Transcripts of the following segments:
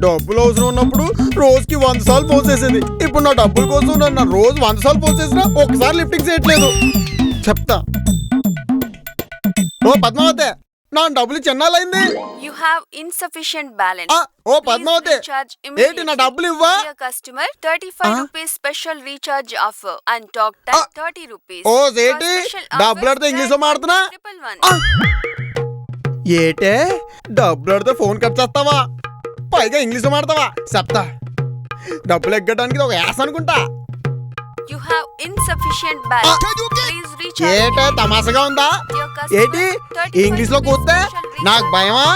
డబ్బులు అవసరం ఉన్నప్పుడు రోజుకి 100 సార్లు ఫోన్ చేసేది. ఇప్పుడు నా డబ్బుల కోసం నన్ను రోజు 100 సార్లు ఫోన్ చేసినా ఒక్కసారి లిఫ్టింగ్ చేయట్లేదు. చెప్తా. ఓ పద్మావతి, నా డబ్బులు చెన్నాలైంది. You have insufficient balance. ఓ పద్మావతి, ఏంటి నా డబ్బులు ఇవ్వా? Customer 35 rupees special recharge offer and talk time 30 rupees. ఓ సేటి, డబ్బులు అడితే ఇంగ్లీష్ లో మాడుతున్నా. ఏటే డబ్బులు అడితే ఫోన్ కట్ చేస్తావా, పైగా ఇంగ్లీష్ లో మాడతావా? చెప్తా. డబ్బులు ఎగ్గడానికి ఒక యాస అనుకుంటా. You have insufficient balance. Please recharge. ఏటే తమాషగా ఉందా? ఏంటి ఇంగ్లీష్ లో కూస్తే నాకు భయమా?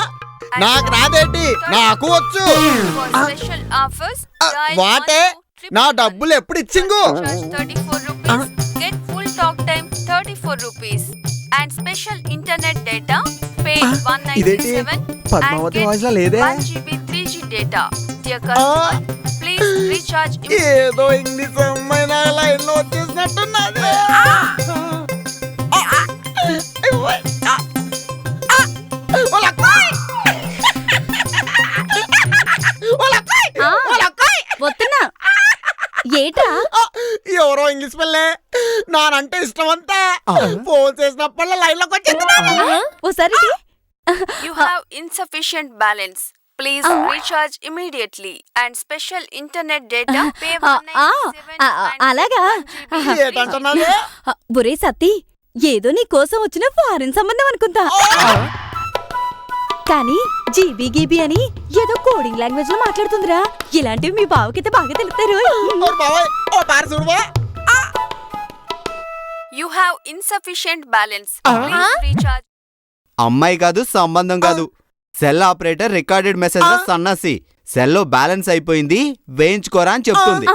నాకు రాదేంటి, నాకు వచ్చు. Special offers. వాటే నా డబ్బులు ఎప్పుడు itching? 34 rupees. Get full talk time 34 rupees. And special internet data pay 197 Padmavathi voice లో లేదే. 1 GB 3G data. Dear customer, please recharge ఏదో ఇంగ్లీష్ అమ్మాయి నా లైన్ లో వచ్చేసినట్టున్నది. వస్తున్నా ఏటా? ఎవరో ఇంగ్లీష్ పిల్లే, నానంటే ఇష్టం అంతా. ఫోన్ చేసినప్పుడల్లా లైన్ లోకి వచ్చేది. ఓసారి You have insufficient balance. Please recharge immediately and special internet data pay 197 అలాగా? ఏంటంటున్నావే? ఒరే సత్తి, ఏదో నీ కోసం వచ్చిన ఫారెన్ సంబంధం అనుకుంటా. కానీ జీబీ గీబీ అని ఏదో కోడింగ్ లాంగ్వేజ్ లో మాట్లాడుతుందిరా. ఇలాంటివి మీ బావకైతే బాగా తెలుస్తారు. You have insufficient balance. Please recharge. అమ్మాయి కాదు, సంబంధం కాదు. సెల్ ఆపరేటర్ రికార్డెడ్ మెసేజ్ సన్నాసి. సెల్లో బ్యాలెన్స్ అయిపోయింది, వేయించుకోరా అని చెప్తుంది.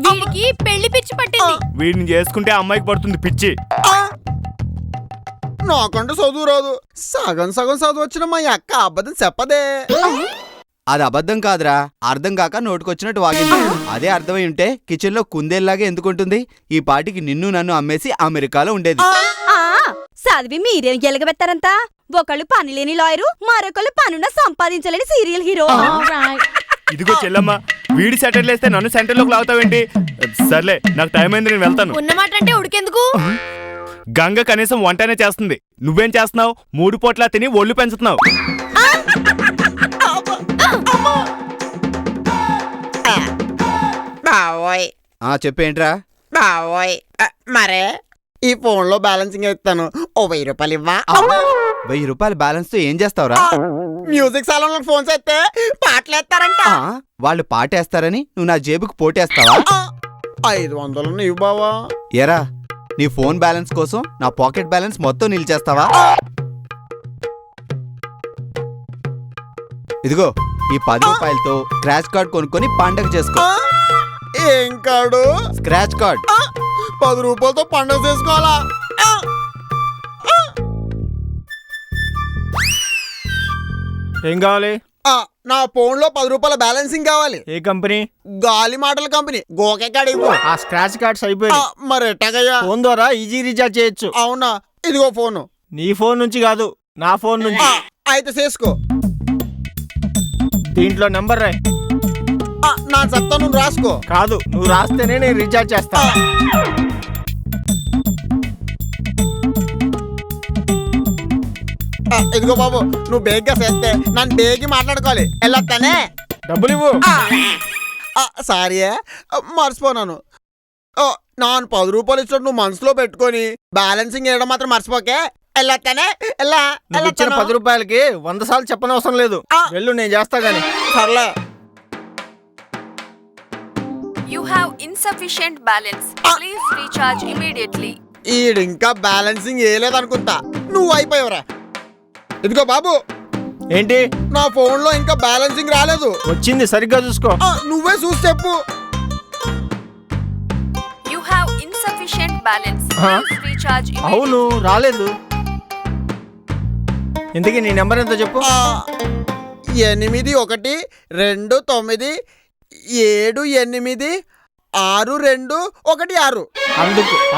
వీడికి పెళ్లి పిచ్చి పట్టింది. వీడిని చేసుకుంటే అమ్మాయికి పడుతుంది పిచ్చి. నాకంటే చదువు రాదు. సగం సగం చదువు వచ్చిన మా అక్క అబద్ధం చెప్పదే. అది అబద్ధం కాదురా, అర్థం కాక నోటుకొచ్చినట్టు వాగింది. అదే అర్థమై ఉంటే కిచెన్ లో కుందేల్లాగే ఎందుకుంటుంది? ఈ పాటికి నిన్ను నన్ను అమ్మేసి అమెరికాలో ఉండేది. చదివి మీరేం గెలగబెత్తారంతా? ఒకళ్ళు పని లేని లాయరు, మరొకళ్ళు పనున్న సంపాదించలేని సీరియల్ హీరో. ఇదిగో చెల్లమ్మ, వీడి సెంటర్ లేస్తే నన్ను సెంటర్ లోకి లాగుతావేంటి? సర్లే, నాకు టైం అయింది, నేను వెళ్తాను. ఉన్నమాట అంటే ఉడికెందుకు? గంగ కనీసం వంటనే చేస్తుంది, నువ్వేం చేస్తున్నావు? 3 పూట్లా తిని ఒళ్ళు పెంచుతున్నావు. బావోయ్ చెప్పేంట్రా? బావోయ్, మరే ఈ ఫోన్ లో బ్యాలెన్సింగ్ ఇస్తాను, ఓ 1000 రూపాయలు ఇవ్వా? 1000 రూపాయలు బ్యాలెన్స్ తో ఏం చేస్తావురా? మ్యూజిక్ సాలన్ లో ఫోన్ చేస్తే పాటలు వేస్తారంట. వాళ్ళు పాటేస్తారని నువ్వు నా జేబుకు పోటేస్తావా? 500 ఇవ్వు బావా. ఎరా, నీ ఫోన్ బ్యాలెన్స్ కోసం నా పాకెట్ బ్యాలెన్స్ మొత్తం నిలిచేస్తావా? ఇదిగో ఈ 10 రూపాయలతో స్క్రాచ్ కార్డ్ కొనుక్కొని పండగ చేసుకో. ఏం కార్డు? Scratch card. 10 రూపాయలతో పండుగ చేసుకోవాలా? ఏం కావాలి? నా ఫోన్ లో 10 రూపాయల బ్యాలెన్సింగ్ కావాలి. ఏ కంపెనీ? గాలి మాటల కంపెనీ. గోకే కాడివ్వు. ఆ స్క్రాచ్ కార్డ్స్ అయిపోయాయి. మరి ఎట్టగయ్యా? ఫోన్ ద్వారా ఈజీ రీఛార్జ్ చేయొచ్చు. అవునా? ఇదిగో ఫోను. నీ ఫోన్ నుంచి కాదు, నా ఫోన్ నుంచి. అయితే చేసుకో. దీంట్లో నంబర్ రాయ్. నా చెప్తా, నువ్వు రాసుకో. కాదు, నువ్వు రాస్తేనే నేను రీఛార్జ్ చేస్తా. ఇదిగో బాబు, నువ్వు బేగ్గా చేస్తే నన్ను బేగి మాట్లాడుకోవాలి. వెళ్ళొస్తానే. డబ్బులు ఇవ్వు. సారీ, మర్చిపోనాను. నాను 10 రూపాయలు ఇచ్చినట్టు నువ్వు మనసులో పెట్టుకొని బ్యాలెన్సింగ్ వేయడం మాత్రం మర్చిపోకే. వెళ్ళొస్తానే. 10 రూపాయలకి 100 సార్లు చెప్పనవసరం లేదు. వెళ్ళు, నేను చేస్తా గానీ. సర్లే. You have insufficient balance. Please recharge immediately. ఈడింకా బ్యాలెన్సింగ్ వేయలేదనుకుంటా. నువ్వు అయిపోయావురా. ఇదిగో బాబు. ఏంటి? నా ఫోన్ లో ఇంకా బ్యాలెన్సింగ్ రాలేదు. వచ్చింది, సరిగ్గా చూసుకో. నువ్వే చూసి చెప్పు. You have insufficient balance. Please recharge immediately. అవును, రాలేదు. ఇంతకీ నీ నెంబర్ ఎంతో చెప్పు. 8129786216.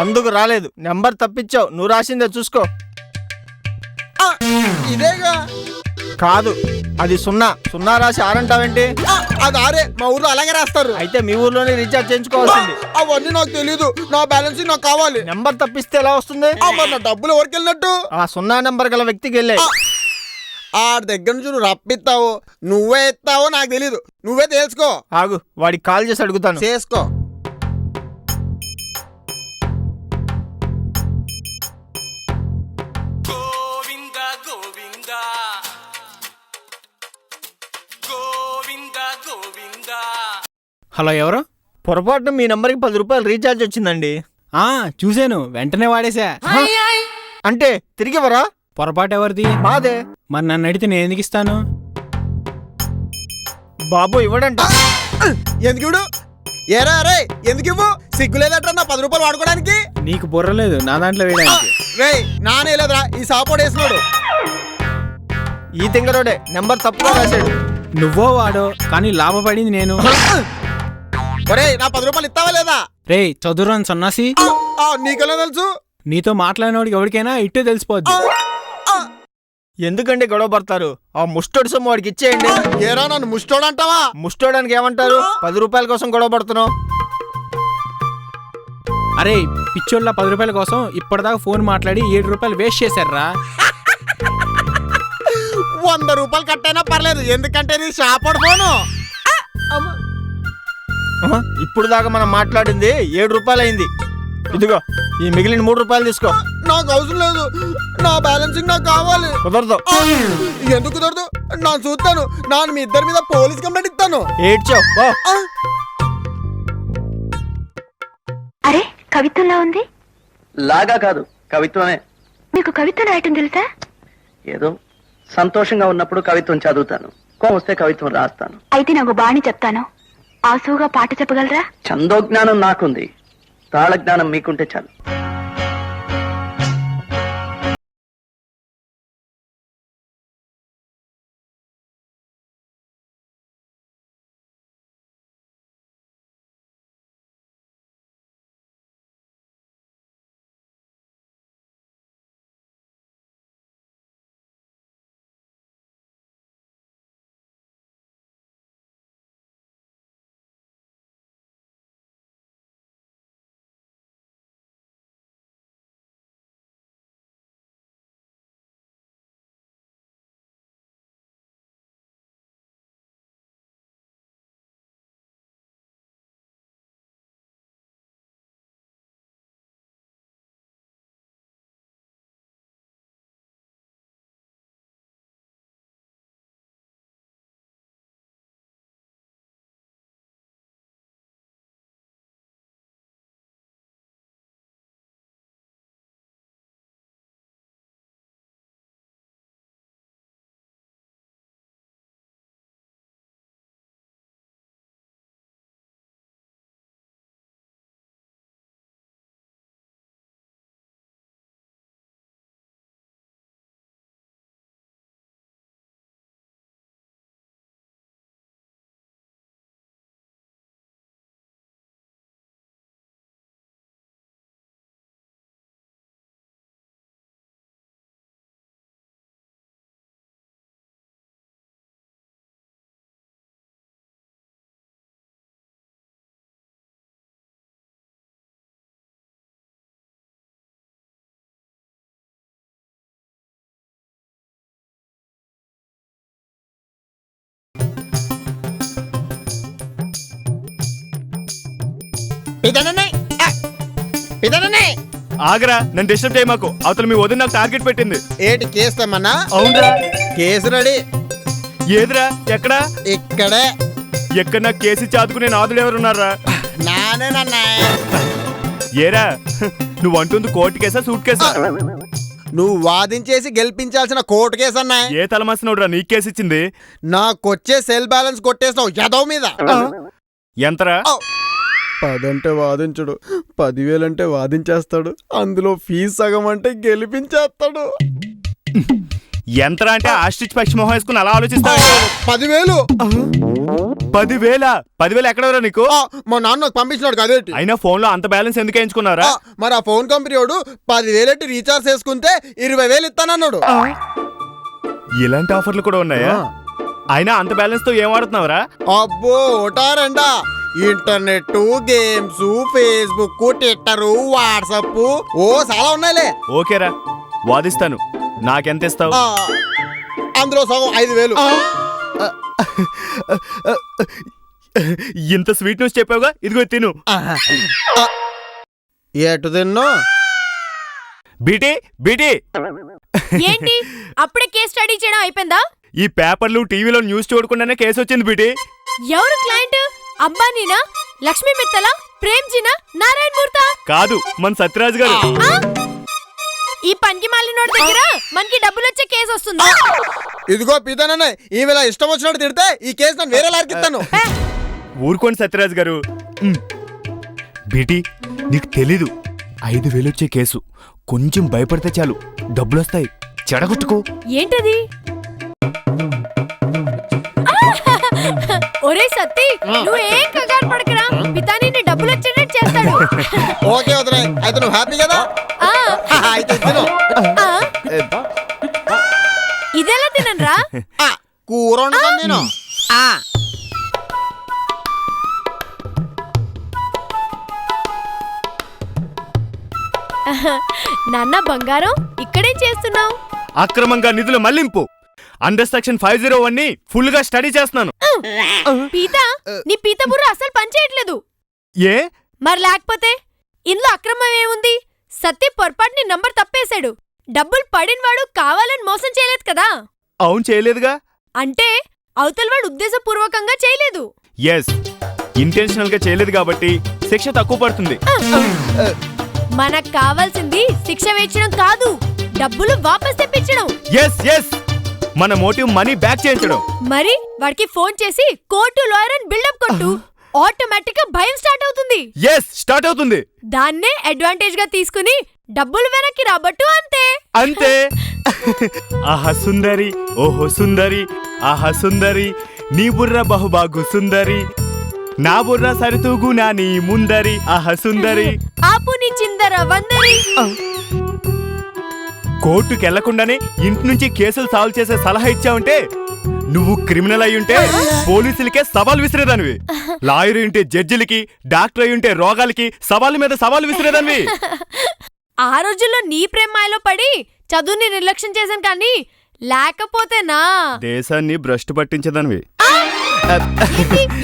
అందుకు రాలేదు. నెంబర్ తప్పించావు. నువ్వు రాసిందే చూసుకో. ఇదేగా? కాదు, అది 0 రాసి 6 అంటావేంటి? అది ఆరే, మా ఊర్లో అలాగే రాస్తారు. అయితే మీ ఊర్లోనే రీఛార్జ్ చేయించుకోవాల్సింది. అవన్నీ నాకు తెలీదు, నా బ్యాలెన్సింగ్ నాకు కావాలి. నెంబర్ తప్పిస్తే ఎలా వస్తుంది? మరి నా డబ్బులు ఎవరికి వెళ్ళినట్టు? ఆ 0 నెంబర్ గల వ్యక్తికి వెళ్ళే. ఆడి దగ్గర నుంచి నువ్వు రప్పిస్తావో నువ్వే ఎత్తావో నాకు తెలీదు, నువ్వే తెలుసుకో. ఆగు, వాడికి కాల్ చేసి అడుగుతాను. చేసుకో. హలో, ఎవరు? పొరపాటున మీ నంబర్కి 10 రూపాయలు రీఛార్జ్ వచ్చిందండి. చూశాను, వెంటనే వాడేశా. అంటే తిరిగి ఇవ్వరా? పొరపాటు ఎవరిది? మాదే. మరి నన్ను అడిగితే నేను ఎందుకు ఇస్తాను? బాబు ఇవ్వడంట. ఎందుకు ఇవ్వడు? ఏరా రే, ఎందుకు ఇవ్వు? సిగ్గు లేదట్రా నా 10 రూపాయలు వాడుకోవడానికి? నీకు బుర్రలేదు నా దాంట్లో వేయడానికి. రే నానే లేదురా, ఈ సాపోడు వేసినాడు. ఈ తింగరోడే నెంబర్ తప్పుగా రాశాడు. నువ్వో వాడో, కానీ లాభపడింది నేను. ఒరే నా 10 రూపాయలు ఇస్తావా లేదా? రే చదువురాని సన్నాసి, నీకెలా తెలుసు? నీతో మాట్లాడినోడికి ఎవరికైనా ఇట్టే తెలిసిపోద్ది. ఎందుకండి గొడవ పడతారు? ఆ ముస్టోడు సొమ్ము వాడికి ఇచ్చేయండి. ఏరా నన్ను ముష్టోడంటావా? ముస్టోడానికి ఏమంటారు? 10 రూపాయల కోసం గొడవ పడుతున్నావు. అరే పిచ్చోళ్ళ 10 రూపాయల కోసం ఇప్పటిదాకా ఫోన్ మాట్లాడి 7 రూపాయలు వేస్ట్ చేశారా? 100 రూపాయలు కట్టైనా పర్లేదు, ఎందుకంటే ఇది షాపోడు ఫోను. ఇప్పుడు దాకా మనం మాట్లాడింది 7 రూపాయలు అయింది. ఇదిగో ఈ మిగిలిన 3 రూపాయలు తీసుకో. నాకు అవసరం లేదు, నా బ్యాలెన్సింగ్ నాకు కావాలి. కుదరదు. ఎందుకు కుదరదు? నేను చూస్తాను, నేను మీ ఇద్దరి మీద పోలీస్ కంప్లైంట్ ఇస్తాను. ఏడ్చావు. అరే కవిత్వంలా ఉంది. లాగా కాదు, కవిత్వమే. మీకు కవిత్వం రాయటం తెలుసా? ఏదో సంతోషంగా ఉన్నప్పుడు కవిత్వం చదువుతాను, కోపం వస్తే కవిత్వం రాస్తాను. అయితే నాకు బాణి చెప్తాను, ఆసువుగా పాట చెప్పగలరా? ఛందోజ్ఞానం నాకుంది, తాళ జ్ఞానం మీకుంటే చాలు. ఆగరా, నన్ను డిస్టర్బ్ చేయమాకు. అవతల మీ వదిన నాకు టార్గెట్ పెట్టింది. ఏంటి కేస్తామన్నా? అవునరా. Case ready. ఏదిరా? ఎక్కడా? ఇక్కడే. ఎక్కడ నాకు కేసు చాదుకునే నాదుడు ఎవరున్నారా? నానేనన్నా. ఏరా నువ్వు అంటుంది కోర్టు కేసా సూట్ కేసా? నువ్వు వాదించేసి గెలిపించాల్సిన కోర్టు కేసు అన్నా. ఏ తలమాసినోడురా నీకు కేసు ఇచ్చింది? నాకొచ్చే సెల్ బ్యాలెన్స్ కొట్టేస్తావు యదవ్ మీద. ఎంతరా? 10 అంటే వాదించడు, 10,000 అంటే వాదించేస్తాడు, అందులో ఫీజు సగం అంటే గెలిపించేస్తాడు. ఎంతరా అంటే ఆస్ట్రిచ్ పక్షి మొహం వేసుకుని అలా ఆలోచిస్తావు? 10,000. 10,000? 10,000 ఎక్కడరా నీకు? మా నాన్న నాకు పంపించినాడు కదేటి. అయినా ఫోన్ లో అంత బ్యాలెన్స్ ఎందుకు వేయించుకున్నారా? మరి ఆ ఫోన్ కంపెనీ వాడు 10,000 రీఛార్జ్ చేసుకుంటే 20,000 ఇస్తానన్నాడు. ఇలాంటి ఆఫర్లు కూడా ఉన్నాయా? అయినా అంత బ్యాలెన్స్ తో ఏం వాడుతున్నావురా? అబ్బో ఓటారండా internet, games, Facebook, Twitter, WhatsApp ఓ చాలా ఉన్నాయిలే. ఓకేరా, వాదిస్తాను. నాకెంత ఇస్తావు? అందులో సగం 5,000. ఇంత స్వీట్ న్యూస్ చెప్పావుగా, ఇదిగో తిను. ఎటు తిన్నో? బీటీ బీటీ, ఏంటి అప్పుడే కేస్ స్టడీ చేయడం అయిపోయిందా? ఈ పేపర్లు టీవీలో న్యూస్ చూడకుండానే కేసు వచ్చింది బీటీ. ఎవరు క్లయింట్? అంబానీనా, లక్ష్మీ మిత్తలా, ప్రేమ్జీనా, నారాయణ మూర్తా? కాదు, మన సత్యరాజ్ గారు. ఈ పనికి మాలినోడి దగ్గర మనకి డబ్బులు వచ్చే కేసు వస్తుందా? ఇదిగో పీతాననే ఈవేళ ఇష్టం వచ్చినట్టు తిడితే ఈ కేసు నేను వేరే లారికిస్తాను. ఊరుకోండి సత్యరాజ్ గారు. బీటీ, నీకు తెలీదు, 5,000 వచ్చే కేసు. కొంచెం భయపడితే చాలు, డబ్బులొస్తాయి. చెడగొట్టుకో. ఏంటది? ఒరే సత్తి, నువ్వు ఏం కంగారు పడకరా, పితాని నీ డబ్బులు వచ్చేటట్టు చేస్తాడు. ఓకే వదిలే, అయితే నువ్వు హ్యాపీ కదా? ఆ, అయితే తిను. ఆ. ఇదెలా తినరా? కూర వండుతాను నేను. నాన్న బంగారం, ఇక్కడేం చేస్తున్నావు? అక్రమంగా నిధుల మళ్లింపు అండర్ సెక్షన్ 501 ని ఫుల్ గా స్టడీ చేస్తున్నాను. పీత, నీ పీత బుర్ర అసలు పనిచేయట్లేదు. ఏ? మరి లేకపోతే ఇందులో అక్రమం ఏముంది? సత్తి పొరపాటుని నంబర్ తప్పేశాడు. డబ్బులు పడినవాడు కావాలని మోసం చేయలేదు కదా? అవును, చేయలేదుగా. అంటే అవతలవాడు ఉద్దేశపూర్వకంగా చేయలేదు. ఎస్, ఇంటెన్షనల్ గా చేయలేదు కాబట్టి శిక్ష తక్కువ పడుతుంది. మనకు కావాల్సింది శిక్ష వేయించడం కాదు, డబ్బులు వాపస్ తెప్పించడం. ఎస్ ఎస్, మన మోటివ్ మనీ బ్యాక్ చేయించడం. మరి వాడికి ఫోన్ చేసి కోర్టు, లాయర్ అని బిల్డప్ కొట్టు. ఆటోమేటిక్ గా భయం స్టార్ట్ అవుతుంది. ఎస్, స్టార్ట్ అవుతుంది. దాన్నే అడ్వాంటేజ్ గా తీసుకుని డబ్బులు వెనక్కి రాబట్టు. అంతే అంతే. ఆహా సుందరి, ఓహో సుందరి, ఆహా సుందరి, నీ బుర్ర బహుబాగు సుందరి, నా బుర్ర సరితూగు నా నీ ముందరి, ఆహా సుందరి. ఆపు నీ చిందర వందరి. కోర్టుకెళ్లకుండానే ఇంటి నుంచి కేసులు సాల్వ్ చేసే సలహా ఇచ్చావంటే నువ్వు క్రిమినల్ అయ్యుంటే పోలీసులకే సవాల్ విసిరేదానివి. లాయర్ ఉంటే జడ్జిలకి, డాక్టర్ అయ్యుంటే రోగాలకి సవాల్ మీద సవాల్ విసిరేదానివి. ఆ రోజుల్లో నీ ప్రేమాయలో పడి చదువుని నిర్లక్ష్యం చేశాను, కానీ లేకపోతేనా దేశాన్ని భ్రష్టు పట్టించేదానివి.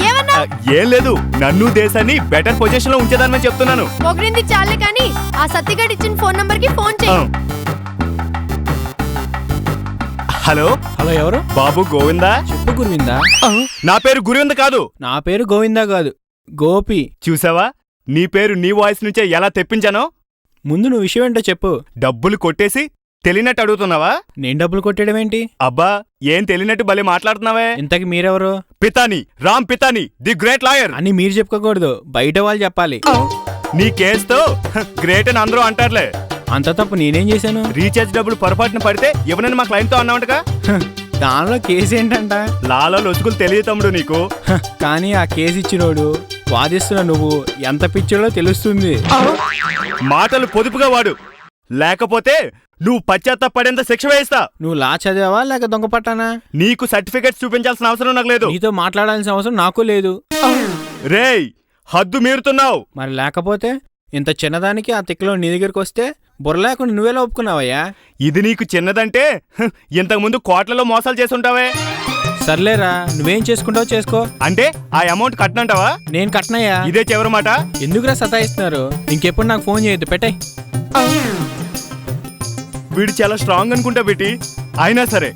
ఏమన్నా? ఏం లేదు, నన్ను దేశాన్ని బెటర్ పొజిషన్ లో ఉంచేదానని చెప్తున్నాను. పొగిడింది చాలే కానీ ఆ సత్తిగాడు ఇచ్చిన ఫోన్ నంబర్ కి ఫోన్ చేయి. హలో హలో, ఎవరు? బాబు గోవిందా? చెప్పు గురువిందా. నా పేరు గురువింద కాదు. నా పేరు గోవిందా కాదు, గోపి. చూసావా, నీ పేరు నీ వాయిస్ నుంచే ఎలా తెప్పించానో. ముందు నువ్వు విషయం ఏంటో చెప్పు. డబ్బులు కొట్టేసి తెలియనట్టు అడుగుతున్నావా? నేను డబ్బులు కొట్టేయడం ఏంటి? అబ్బా, ఏం తెలియనట్టు భలే మాట్లాడుతున్నావే. ఇంతకి మీరెవరు? Pitani, Ram Pitani, the great lawyer అని మీరు చెప్పుకోకూడదు, బయట వాళ్ళు చెప్పాలి. నీ కేసుతో గ్రేట్ అని అందరూ అంటారులే. అంత తప్పు నేనేం చేశాను? రీఛార్జ్ డబ్బులు పొరపాటున పడితే ఇవ్వనని మా క్లయింట్ తో అన్నావంటగా. దానిలో కేసు ఏంటంట? లాలో లొసుగులు తెలియ తమ్ముడు నీకు. కానీ ఆ కేసు ఇచ్చినోడు, వాదిస్తున్న నువ్వు ఎంత పిచ్చోడో తెలుస్తుంది. మాటలు పొదుపుగా వాడు, లేకపోతే నువ్వు పశ్చాత్తాపడేంత శిక్ష వేయిస్తా. నువ్వు లా చదివావా లేక దొంగ పట్టానా? నీకు సర్టిఫికెట్స్ చూపించాల్సిన అవసరం నాకు లేదు. నీతో మాట్లాడాల్సిన అవసరం నాకు లేదు. రేయ్, హద్దు మీరుతున్నావు. మరి లేకపోతే ఇంత చిన్నదానికి ఆ తిక్కలో నీ దగ్గరికి వస్తే బుర్ర లేకుండా నువ్వెలా ఒప్పుకున్నావయ్యా? ఇది నీకు చిన్నదంటే ఇంతకు ముందు కోట్లలో మోసాలు చేసుంటావే. సర్లేరా, నువ్వేం చేసుకుంటావో చేసుకో. అంటే ఆ అమౌంట్ కట్టనంటావా? నేను కట్టనయ్యా. ఇదే చివరి మాట. ఎందుకురా సతాయిస్తున్నారు? ఇంకెప్పుడు నాకు ఫోన్ చేయొద్దు, పెట్టే. వీడు చాలా స్ట్రాంగ్ అనుకుంటా బేటి. అయినా సరే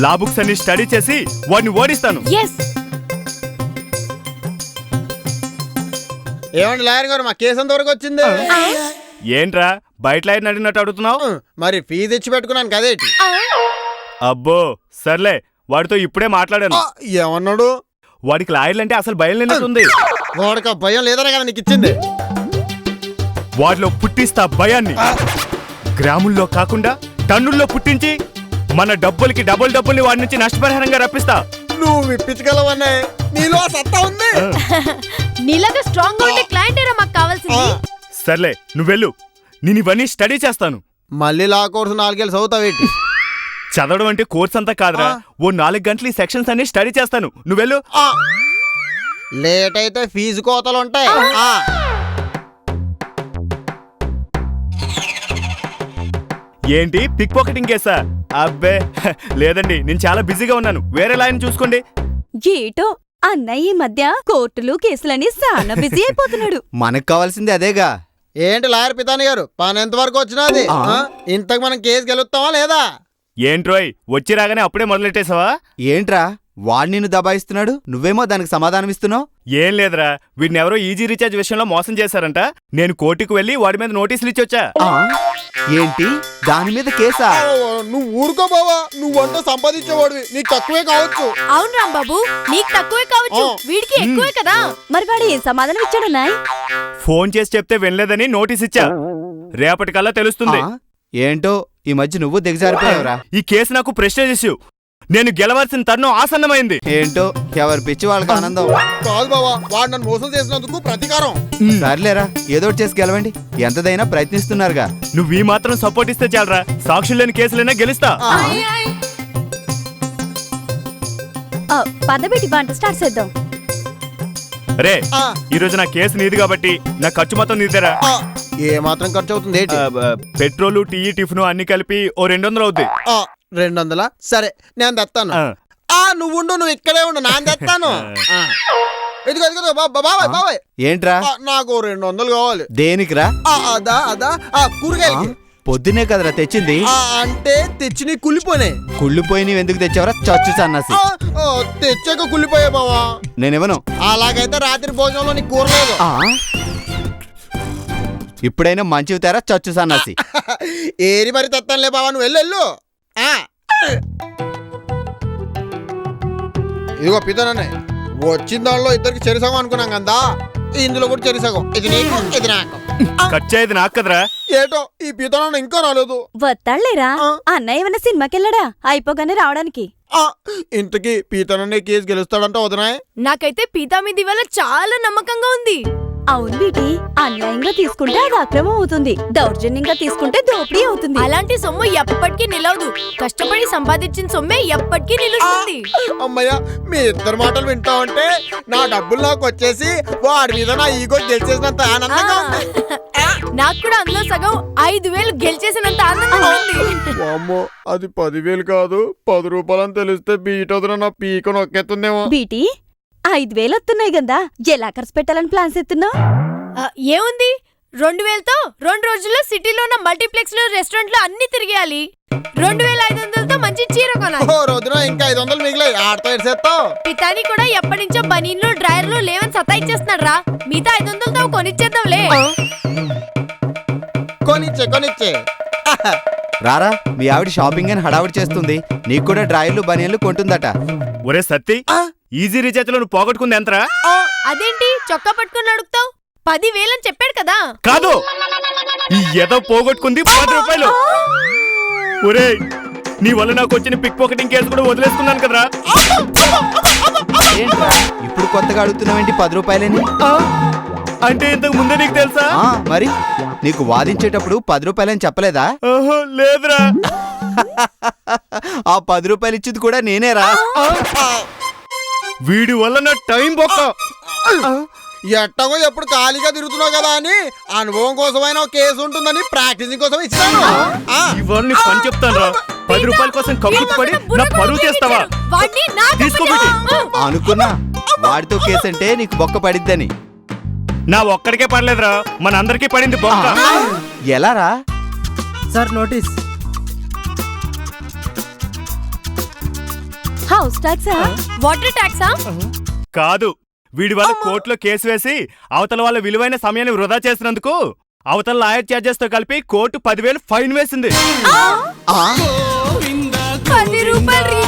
లా బుక్స్ అన్ని స్టడీ చేసి వాడిని ఓడిస్తాను. ఏమండి లాయర్ గారు, మా కేసు ఎంతవరకు వచ్చింది? ఏంట్రా బయట లాయర్ అడిగినట్టు అడుగుతున్నావు? మరి ఫీజు ఇచ్చి పెట్టుకున్నాను కదేటి. అబ్బో సర్లే, వాడితో ఇప్పుడే మాట్లాడాను. ఏమన్నాడు? వాడికి లాయర్లు అంటే అసలు భయం లేనట్టుంది. వాడికి ఆ భయం లేదనే కదా నీకు ఇచ్చింది. వాడిలో పుట్టిస్తా భయాన్ని. గ్రాముల్లో కాకుండా టన్నుల్లో పుట్టించి మన డబ్బులకి డబుల్ డబ్బుల్ని వాడి నుంచి నష్టపరిహారంగా రప్పిస్తా. నువ్వు విప్పించగలవనే, నీలో సత్తా ఉంది. నీలాగా స్ట్రాంగ్ గా ఉండే క్లయింట్ ఏరా మాకు కావాల్సింది. సర్లే, నువ్వెళ్ళు, నేను ఇవన్నీ స్టడీ చేస్తాను. మళ్ళీ లా కోర్సు 4 ఏళ్ళు చదువుతావేటి? చదవడం అంటే కోర్స్ అంతా కాదురా. ఓ 4 గంటలు ఈ సెక్షన్స్ అన్ని స్టడీ చేస్తాను, నువ్వెళ్ళు. లేట్ అయితే ఫీజు కోతలు ఉంటాయి. ఏంటి పిక్ పాకెటింగ్ కేసా? అబ్బే లేదండి, నేను చాలా బిజీగా ఉన్నాను, వేరే లైన్ చూసుకోండి. ఏటో అన్నయ్య ఈ మధ్య కోర్టులు కేసులని చాలా బిజీ అయిపోతున్నాడు. మనకు కావాల్సింది అదేగా. ఏంటి లాయర్ పితాని గారు, పని ఎంతవరకు వచ్చినది? ఇంతకు మనం కేసు గెలుస్తావా లేదా? ఏంట్రోయ్ వచ్చి రాగానే అప్పుడే మొదలెట్టేసావా? ఏంట్రా వాడు నిన్ను దబాయిస్తున్నాడు, నువ్వేమో దానికి సమాధానం ఇస్తున్నావు? ఏం లేదురా, వీడిని ఎవరో ఈజీ రీఛార్జ్ విషయంలో మోసం చేశారంట. నేను కోర్టుకు వెళ్లి వాడి మీద నోటీసులు ఇచ్చొచ్చా. ఏంటి దాని మీద కేసా? నువ్వు ఊరుకో బావా, నువ్వంతా సంపాదించేవాడివి, నీకు తక్కువే కావచ్చు. అవును రాంబాబు, నీకు తక్కువే కావచ్చు, వీడికి ఎక్కువే కదా. మరి వాడు ఏం సమాధానం ఇచ్చాడు నాయ్? ఫోన్ చేసి చెప్తే వినలేదని నోటీస్ ఇచ్చా, రేపటికల్లా తెలుస్తుంది. ఏంటో ఈ మధ్య నువ్వు దిగజారిపోయావురా. ఈ కేసు నాకు ప్రెస్టేజ్ ఇష్యూ, నేను గెలవాల్సిన తరుణం ఆసన్నమైంది. ఏంటో ఎవరి పిచ్చి వాళ్ళకి ఆనందం. కాదు బావా, వాడు నన్ను మోసం చేసినందుకు ప్రతీకారం. సర్లేరా, ఏదో ఒకటి చేసి గెలవండి, ఎంతదైనా ప్రయత్నిస్తున్నారుగా. నువ్వు ఈ మాత్రం సపోర్ట్ ఇస్తే చాలరా, సాక్షులు లేని కేసులైనా గెలుస్తా. పదబెట్టి వంట స్టార్ట్ చేద్దాం. రే, ఈ రోజు నా కేసు నీది కాబట్టి నా ఖర్చు మొత్తం నీదేరా. ఏ మాత్రం ఖర్చు అవుతుంది ఏంటి? పెట్రోలు, టీ, టిఫిన్ అన్ని కలిపి ఓ 200 అవుద్ది. 200? సరే నేను తెస్తాను. నువ్వు ఉండు, నువ్వు ఇక్కడే ఉండు, నేను తెస్తాను. ఇదిగో ఇదిగో బాబాయ్ బాబాయ్, ఏంట్రా? నాకు 200 కావాలి. దేనికిరా? అదా అదా కూరగాయలకి. పొద్దునే కదరా తెచ్చింది. అంటే తెచ్చి కుళ్ళిపోయినాయి. కుళ్ళిపోయి నీవు ఎందుకు తెచ్చావరా చచ్చు సన్నాసి? తెచ్చాక కుళ్ళిపోయా బావా. నేనేమను? అలాగైతే రాత్రి భోజనంలో నీకు కూర లేదు. ఇప్పుడైనా మంచివి తేరా చచ్చు సన్నాసి. ఏరి మరి తెస్తానులే బావా, నువ్వు వెళ్ళు. ఇదిగో పితననే, వచ్చిన దానిలో ఇద్దరికి చెరిసగం అనుకున్నాం కదా, ఇందులో కూడా చెరిసగం. ఇది నీకు, ఇది నాకు. ఖర్చు నాకు కదరా. ఏటో ఈ పితనన్న ఇంకా రాలేదు. వస్తాడులేరా, అన్నయ్య ఏమన్నా సినిమాకెళ్ళాడా అయిపోగానే రావడానికి? ఇంతకీ పీతనన్నే కేసు గెలుస్తాడంట వదనాయ్? నాకైతే పీతా మీద ఇవాళ చాలా నమ్మకంగా ఉంది. అవును బీటి, అన్యాయంగా తీసుకుంటే అది అక్రమం అవుతుంది, దౌర్జన్యంగా తీసుకుంటే దోపిడీ అవుతుంది. అలాంటి సొమ్ము ఎప్పటికీ నిలవదు, కష్టపడి సంపాదించిన సొమ్మే ఎప్పటికీ నిలుస్తుంది. అమ్మయ్య, మీ ఇద్దరు మాటలు వింటా ఉంటే నా డబ్బులు నాకు వచ్చేసి వాడి మీద నా ఈగో గెలిచేసినంత ఆనందంగా ఉంది. నాకు కూడా అందులో సగం 5,000 గెలిచేసినంత ఆనందంగా ఉంది. అమ్మో, అది 10,000 కాదు 10 రూపాయలు అని తెలిస్తే బీటొదిన నా పీక నొక్కెత్తుందేమో. బీటి 5,000 వస్తున్నాయి కదా, ఎలా ఖర్చు పెట్టాలని ప్లాన్స్ ఎత్తున్నావు? ఏముంది, 2,000తో 2 రోజుల్లో సిటీలో ఉన్న మల్టీప్లెక్స్ లో రెస్టారెంట్ లో అన్ని తిరిగేయాలి. 2,500తో మంచి చీర కొనాలి. రోజున ఇంకా 500 మిగిలాయి, ఆడతో ఎడిసేస్తావు. పితాని కూడా ఎప్పటి నుంచో బనీన్లు డ్రైర్లు లేవని సతాయిచ్చేస్తున్నాడు రా, మిగతా 500తో కొనిచ్చేద్దాంలే. కొనిచ్చే రారా, మీ ఆవిడ షాపింగ్ అని హడావిడి చేస్తుంది, నీకు కూడా డ్రాయర్లు బనియన్లు కొంటుందట. ఒరే సత్తి, ఈజీ రీఛార్జ్ లో నువ్వు పోగొట్టుకుంది ఎంతరా? అదేంటి చొక్కా పట్టుకుని అడుగుతావు? 10,000 అని చెప్పాడు కదా. కాదు, ఈ ఏదో పోగొట్టుకుంది 10 రూపాయలు. ఒరే, నీ వల్ల నాకు వచ్చిన పిక్ పాకెటింగ్ కేసు కూడా వదిలేసుకున్నాను కదరా. ఏంట్రా ఇప్పుడు కొత్తగా అడుగుతున్నావేంటి 10 రూపాయలని? అంటే ఇంతకు ముందే నీకు తెలుసా? మరి నీకు వాదించేటప్పుడు 10 రూపాయలని చెప్పలేదా? లేదురా. ఆ 10 రూపాయలు ఇచ్చింది కూడా నేనేరా. వీడి వల్ల నా టైం బొక్క. ఎట్టగో ఎప్పుడు ఖాళీగా తిరుగుతున్నావు కదా అని అనుభవం కోసమైనా ఒక కేసు ఉంటుందని ప్రాక్టీసింగ్ కోసం ఇచ్చాను. ఇవాళ నీ పని చెప్తాను రా. 10 రూపాయల కోసం కక్కుర్తి పడి నా పరువు తీస్తావా? తీసుకోబెట్టి అనుకున్నా వాడితో కేసు అంటే నీకు బొక్క పడిద్దని. నా ఒక్కడికే పడలేదురా, మనందరికీ పడింది బొక్క. ఎలారా? Sir notice. హౌస్ ట్యాక్సా? వాటర్ ట్యాక్సా? కాదు, వీడి వల్ల కోర్టులో కేసు వేసి అవతల వాళ్ళ విలువైన సమయాన్ని వృధా చేసినందుకు అవతల లాయర్ ఛార్జెస్ తో కలిపి కోర్టు 10,000 ఫైన్ వేసింది. 10 రూపాయలు